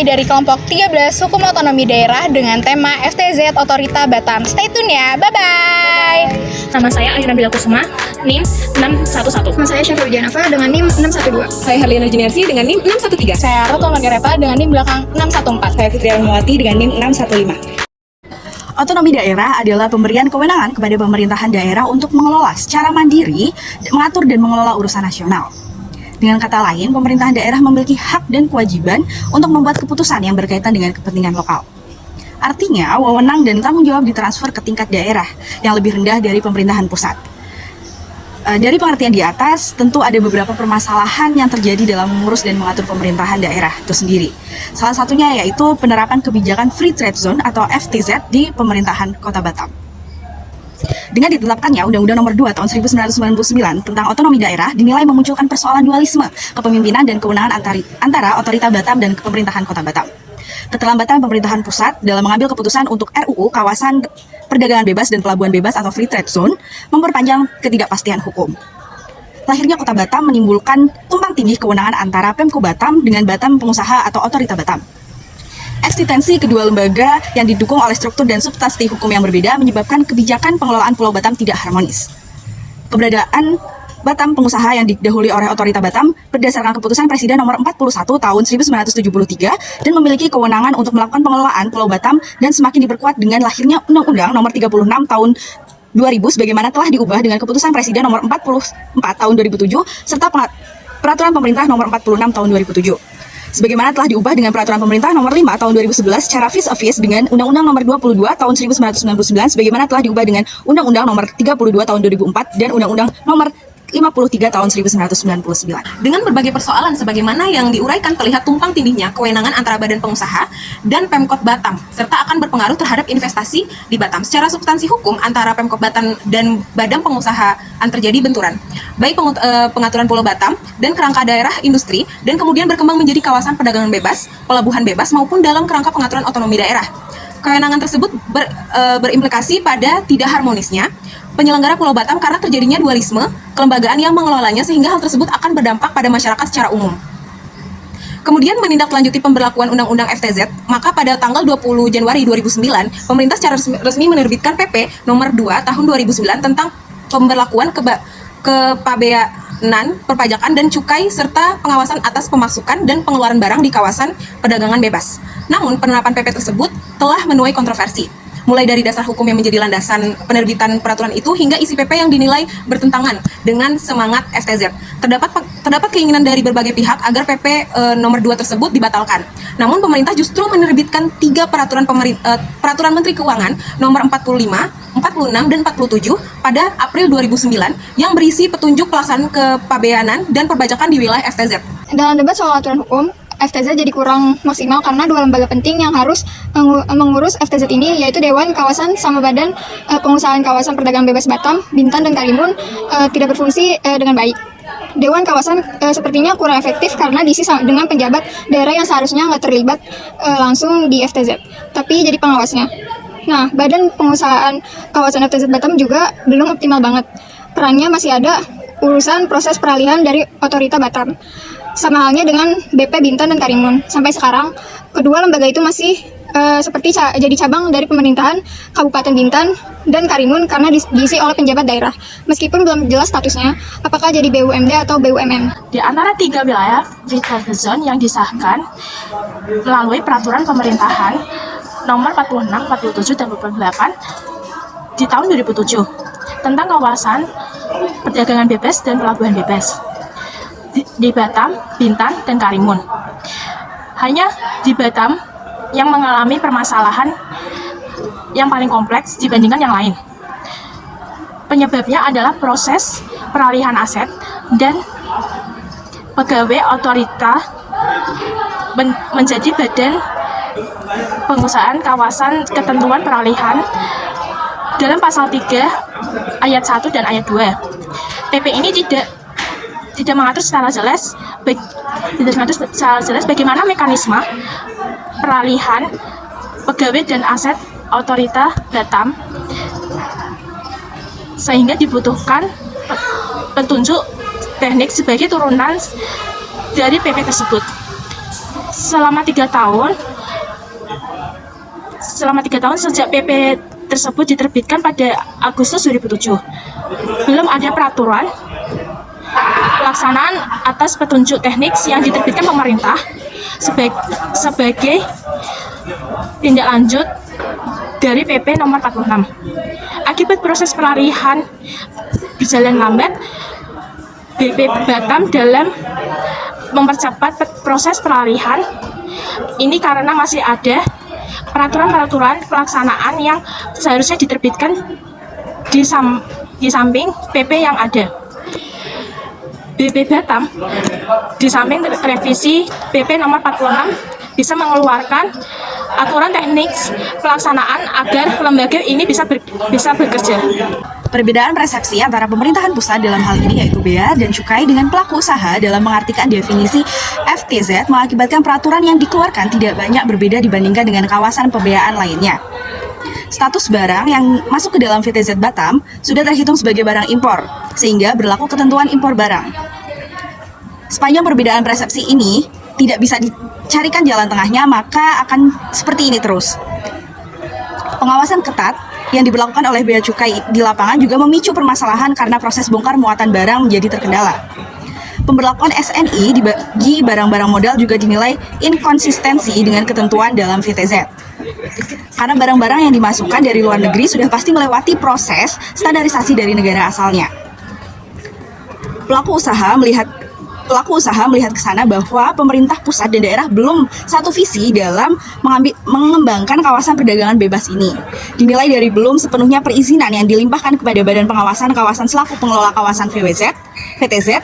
dari kelompok 13 Hukum Otonomi Daerah dengan tema FTZ Otorita Batam. Stay tune ya, bye-bye. Nama saya Ayu Nabila Kusuma, NIM 611. Nama saya Syafa Wijanava dengan NIM 612. Saya Herlina Juniarsi dengan NIM 613. Saya Roto Margareta dengan NIM belakang 614. Saya Fitri Almawati dengan NIM 615. Otonomi daerah adalah pemberian kewenangan kepada pemerintahan daerah untuk mengelola secara mandiri, mengatur dan mengelola urusan nasional. Dengan kata lain, pemerintahan daerah memiliki hak dan kewajiban untuk membuat keputusan yang berkaitan dengan kepentingan lokal. Artinya, wewenang dan tanggung jawab ditransfer ke tingkat daerah yang lebih rendah dari pemerintahan pusat. Dari pengertian di atas, tentu ada beberapa permasalahan yang terjadi dalam mengurus dan mengatur pemerintahan daerah itu sendiri. Salah satunya yaitu penerapan kebijakan Free Trade Zone atau FTZ di pemerintahan Kota Batam. Dengan ditetapkannya Undang-Undang Nomor 2 Tahun 1999 tentang otonomi daerah dinilai memunculkan persoalan dualisme kepemimpinan dan kewenangan antara otorita Batam dan pemerintahan Kota Batam. Keterlambatan pemerintahan pusat dalam mengambil keputusan untuk RUU Kawasan Perdagangan Bebas dan Pelabuhan Bebas atau Free Trade Zone memperpanjang ketidakpastian hukum. Lahirnya Kota Batam menimbulkan tumpang tindih kewenangan antara Pemko Batam dengan Batam Pengusaha atau Otorita Batam. Eksistensi kedua lembaga yang didukung oleh struktur dan substansi hukum yang berbeda menyebabkan kebijakan pengelolaan Pulau Batam tidak harmonis. Keberadaan Batam Pengusaha yang didahului oleh Otorita Batam berdasarkan keputusan Presiden Nomor 41 Tahun 1973 dan memiliki kewenangan untuk melakukan pengelolaan Pulau Batam dan semakin diperkuat dengan lahirnya Undang-Undang Nomor 36 Tahun 2000 sebagaimana telah diubah dengan keputusan Presiden Nomor 44 Tahun 2007 serta Peraturan Pemerintah Nomor 46 Tahun 2007. Sebagaimana telah diubah dengan Peraturan Pemerintah Nomor 5 Tahun 2011 secara vis-a-vis dengan Undang-Undang Nomor 22 Tahun 1999 sebagaimana telah diubah dengan Undang-Undang Nomor 32 Tahun 2004 dan Undang-Undang Nomor 53 Tahun 1999. Dengan berbagai persoalan sebagaimana yang diuraikan terlihat tumpang tindihnya kewenangan antara Badan Pengusaha dan Pemkot Batam serta akan berpengaruh terhadap investasi di Batam. Secara substansi hukum antara Pemkot Batam dan Badan Pengusaha akan terjadi benturan. Baik pengaturan Pulau Batam dan kerangka daerah industri dan kemudian berkembang menjadi kawasan perdagangan bebas, pelabuhan bebas maupun dalam kerangka pengaturan otonomi daerah. Kewenangan tersebut berimplikasi pada tidak harmonisnya penyelenggara Pulau Batam karena terjadinya dualisme kelembagaan yang mengelolanya sehingga hal tersebut akan berdampak pada masyarakat secara umum. Kemudian menindaklanjuti pemberlakuan Undang-Undang FTZ, maka pada tanggal 20 Januari 2009, pemerintah secara resmi menerbitkan PP Nomor 2 Tahun 2009 tentang pemberlakuan kepabeanan, perpajakan dan cukai serta pengawasan atas pemasukan dan pengeluaran barang di kawasan perdagangan bebas. Namun penerapan PP tersebut telah menuai kontroversi, mulai dari dasar hukum yang menjadi landasan penerbitan peraturan itu hingga isi PP yang dinilai bertentangan dengan semangat FTZ. Terdapat keinginan dari berbagai pihak agar PP nomor 2 tersebut dibatalkan. Namun pemerintah justru menerbitkan 3 peraturan Menteri Keuangan nomor 45, 46 dan 47 pada April 2009 yang berisi petunjuk pelaksanaan kepabeanan dan perpajakan di wilayah FTZ. Dalam debat soal aturan hukum, FTZ jadi kurang maksimal karena dua lembaga penting yang harus mengurus FTZ ini yaitu Dewan Kawasan sama Badan Pengusahaan Kawasan Perdagangan Bebas Batam, Bintan, dan Karimun tidak berfungsi dengan baik. Dewan Kawasan sepertinya kurang efektif karena diisi dengan pejabat daerah yang seharusnya nggak terlibat langsung di FTZ, tapi jadi pengawasnya. Nah, Badan Pengusahaan Kawasan FTZ Batam juga belum optimal banget. Perannya masih ada urusan proses peralihan dari Otorita Batam. Sama halnya dengan BP Bintan dan Karimun. Sampai sekarang, kedua lembaga itu masih seperti jadi cabang dari pemerintahan Kabupaten Bintan dan Karimun karena diisi oleh penjabat daerah. Meskipun belum jelas statusnya, apakah jadi BUMD atau BUMN. Di antara 3 wilayah Free Trade Zone yang disahkan melalui Peraturan Pemerintahan Nomor 46, 47, dan 48 di tahun 2007 tentang kawasan perdagangan bebas dan pelabuhan bebas di Batam, Bintan, dan Karimun. Hanya di Batam yang mengalami permasalahan yang paling kompleks dibandingkan yang lain. Penyebabnya adalah proses peralihan aset dan pegawai otorita menjadi Badan Pengusahaan Kawasan Ketentuan Peralihan dalam pasal 3 ayat 1 dan ayat 2. PP ini tidak mengatur secara jelas bagaimana mekanisme peralihan pegawai dan aset otorita Batam, sehingga dibutuhkan petunjuk teknik sebagai turunan dari PP tersebut. selama 3 tahun sejak PP tersebut diterbitkan pada Agustus 2007. Belum ada peraturan pelaksanaan atas petunjuk teknik yang diterbitkan pemerintah sebagai tindak lanjut dari PP nomor 46. Akibat proses pelarihan berjalan lambat, BP Batam dalam mempercepat proses pelarihan ini karena masih ada peraturan-peraturan pelaksanaan yang seharusnya diterbitkan di samping PP yang ada. BP Batam di samping revisi PP nomor 46 bisa mengeluarkan aturan teknik pelaksanaan agar lembaga ini bisa bekerja. Perbedaan persepsi antara pemerintahan pusat dalam hal ini yaitu Bea dan Cukai dengan pelaku usaha dalam mengartikan definisi FTZ mengakibatkan peraturan yang dikeluarkan tidak banyak berbeda dibandingkan dengan kawasan pembeaan lainnya. Status barang yang masuk ke dalam VTZ Batam sudah terhitung sebagai barang impor, sehingga berlaku ketentuan impor barang. Sepanjang perbedaan persepsi ini tidak bisa dicarikan jalan tengahnya, maka akan seperti ini terus. Pengawasan ketat yang diberlakukan oleh Bea Cukai di lapangan juga memicu permasalahan karena proses bongkar muatan barang menjadi terkendala. Pemberlakuan SNI bagi barang-barang modal juga dinilai inkonsistensi dengan ketentuan dalam VTZ. Karena barang-barang yang dimasukkan dari luar negeri sudah pasti melewati proses standarisasi dari negara asalnya. Pelaku usaha melihat ke sana bahwa pemerintah pusat dan daerah belum satu visi dalam mengembangkan kawasan perdagangan bebas ini. Dinilai dari belum sepenuhnya perizinan yang dilimpahkan kepada Badan Pengawasan Kawasan selaku pengelola kawasan VTZ,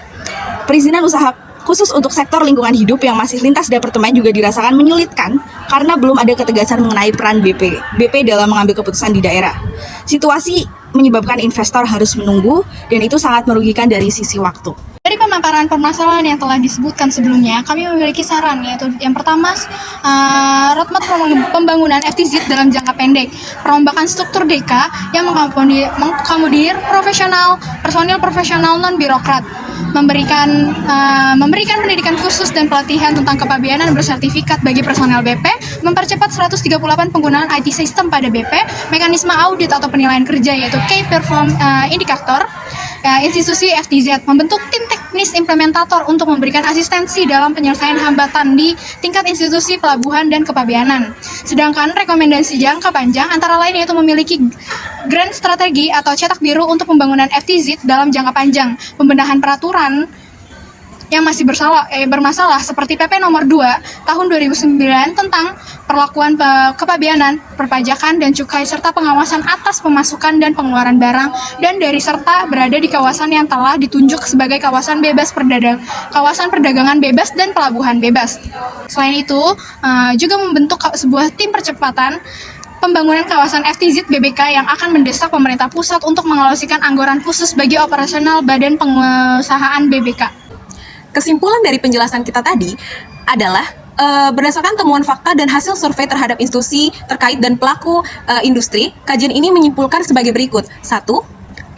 perizinan usaha khusus untuk sektor lingkungan hidup yang masih lintas departemen juga dirasakan menyulitkan karena belum ada ketegasan mengenai peran BP dalam mengambil keputusan di daerah. Situasi menyebabkan investor harus menunggu dan itu sangat merugikan dari sisi waktu. Dari pemaparan permasalahan yang telah disebutkan sebelumnya, kami memiliki saran, yaitu yang pertama, roadmap pembangunan FTZ dalam jangka pendek, perombakan struktur DK yang mengakomodir personil profesional non-birokrat, memberikan pendidikan khusus dan pelatihan tentang kepabeanan bersertifikat bagi personel BP, mempercepat 138 penggunaan IT system pada BP, mekanisme audit atau penilaian kerja yaitu Key Perform Indicator, institusi FTZ membentuk tim teknis implementator untuk memberikan asistensi dalam penyelesaian hambatan di tingkat institusi pelabuhan dan kepabeanan. Sedangkan rekomendasi jangka panjang antara lain yaitu memiliki grand strategi atau cetak biru untuk pembangunan FTZ dalam jangka panjang, pembenahan peraturan yang masih bermasalah seperti PP nomor 2 tahun 2009 tentang perlakuan kepabeanan, perpajakan dan cukai serta pengawasan atas pemasukan dan pengeluaran barang dan dari serta berada di kawasan yang telah ditunjuk sebagai kawasan perdagangan bebas dan pelabuhan bebas. Selain itu, juga membentuk sebuah tim percepatan pembangunan kawasan FTZ BBK yang akan mendesak pemerintah pusat untuk mengalokasikan anggaran khusus bagi operasional badan pengusahaan BBK. Kesimpulan dari penjelasan kita tadi adalah berdasarkan temuan fakta dan hasil survei terhadap institusi terkait dan pelaku industri, kajian ini menyimpulkan sebagai berikut. 1.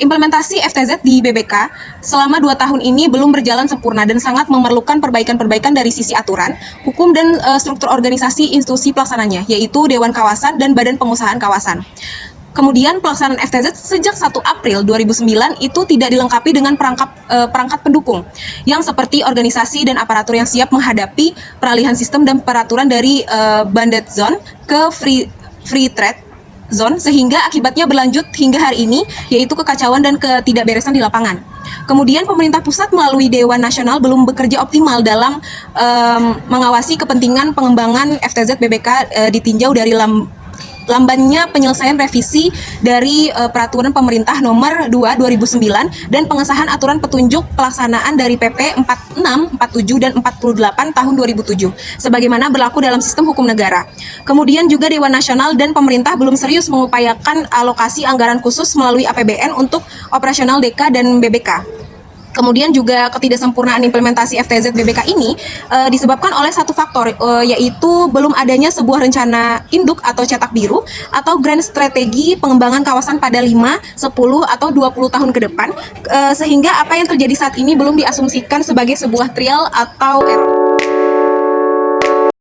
Implementasi FTZ di BBK selama 2 tahun ini belum berjalan sempurna dan sangat memerlukan perbaikan-perbaikan dari sisi aturan, hukum dan struktur organisasi institusi pelaksananya, yaitu Dewan Kawasan dan Badan Pengusahaan Kawasan. Kemudian pelaksanaan FTZ sejak 1 April 2009 itu tidak dilengkapi dengan perangkat pendukung yang seperti organisasi dan aparatur yang siap menghadapi peralihan sistem dan peraturan dari banded zone ke free trade zone sehingga akibatnya berlanjut hingga hari ini yaitu kekacauan dan ketidakberesan di lapangan. Kemudian pemerintah pusat melalui Dewan Nasional belum bekerja optimal dalam mengawasi kepentingan pengembangan FTZ BBK ditinjau dari lambannya penyelesaian revisi dari peraturan pemerintah nomor 2 2009 dan pengesahan aturan petunjuk pelaksanaan dari PP 46, 47 dan 48 tahun 2007 sebagaimana berlaku dalam sistem hukum negara. Kemudian juga Dewan Nasional dan pemerintah belum serius mengupayakan alokasi anggaran khusus melalui APBN untuk operasional DK dan BBK. Kemudian juga ketidaksempurnaan implementasi FTZ BBK ini disebabkan oleh satu faktor, yaitu belum adanya sebuah rencana induk atau cetak biru atau grand strategi pengembangan kawasan pada 5, 10, atau 20 tahun ke depan, sehingga apa yang terjadi saat ini belum diasumsikan sebagai sebuah trial atau error.